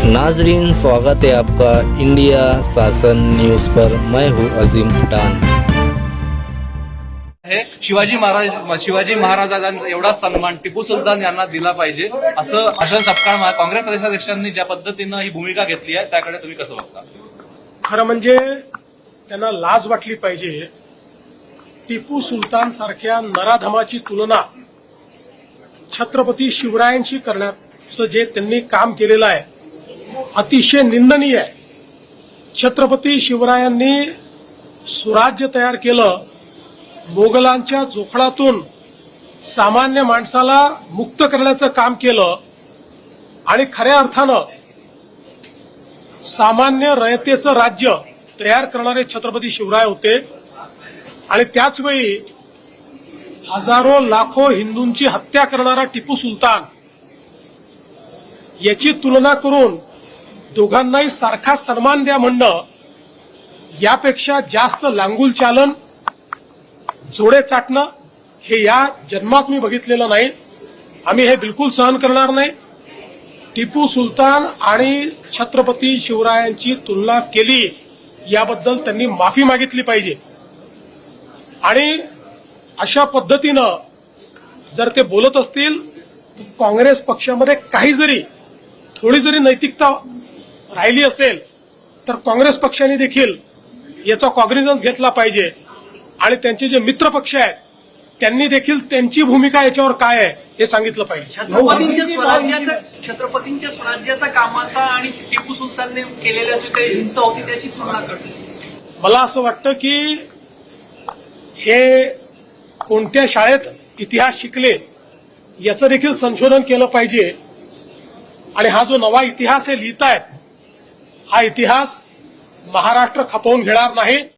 नाजरीन, स्वागत है आपका इंडिया शासन न्यूज़ पर। मैं हूं अजीम पठान। शिवाजी महाराजांचा एवढा सन्मान टिपू सुलतान यांना दिला पाहिजे असं भाषण सपकाळ काँग्रेस प्रदेशाध्यक्षांनी ज्या पद्धतीनं ही भूमिका घेतली आहे त्याकडे तुम्ही कसं बघता? खरं म्हणजे त्यांना लाज वाटली पाहिजे। टिपू सुलतान सारख्या नराधमाची तुलना छत्रपती शिवरायांशी करण्याचं जे त्यांनी काम केलेलं आहे अतिशय निंदनीय आहे। छत्रपती शिवरायांनी सुराज्य तयार केलं, मोगलांच्या जोखडातून सामान्य माणसाला मुक्त करण्याचं काम केलं आणि खऱ्या अर्थानं सामान्य रयतेचं राज्य तयार करणारे छत्रपती शिवराय होते। आणि त्याचवेळी हजारो लाखो हिंदूंची हत्या करणारा टिपू सुलतान याची तुलना करून दोघांनाही सारखा सन्मान द्या म्हणणं यापेक्षा जास्त लांगुल चालन, जोडे चाटणं हे या जन्मात मी बघितलेलं नाही। आम्ही हे बिलकुल सहन करणार नाही। टिपू सुलतान आणि छत्रपती शिवरायांची तुलना केली याबद्दल त्यांनी माफी मागितली पाहिजे। आणि अशा पद्धतीनं जर ते बोलत असतील तर काँग्रेस पक्षामध्ये काही जरी थोडी जरी नैतिकता राहिली असेल तर काँग्रेस पक्षाने देखील याचा कॉग्निझन्स घेतला पाहिजे आणि त्यांचे जे मित्र पक्ष आहेत त्यांनी देखील त्यांची भूमिका याच्यावर काय आहे हे सांगितलं पाहिजे। छत्रपतींच्या स्वराज्याचा कामाचा आणि टिपू सुलतानने केलेल्या जी काही हिंसा होती त्याची तुलना करते। मला असं वाटतं की हे कोणत्या शाळेत इतिहास शिकले याचं देखील संशोधन केलं पाहिजे। आणि हा जो नवा इतिहास हे लिहितायत हा इतिहास महाराष्ट्र खपवून घेणार नाही।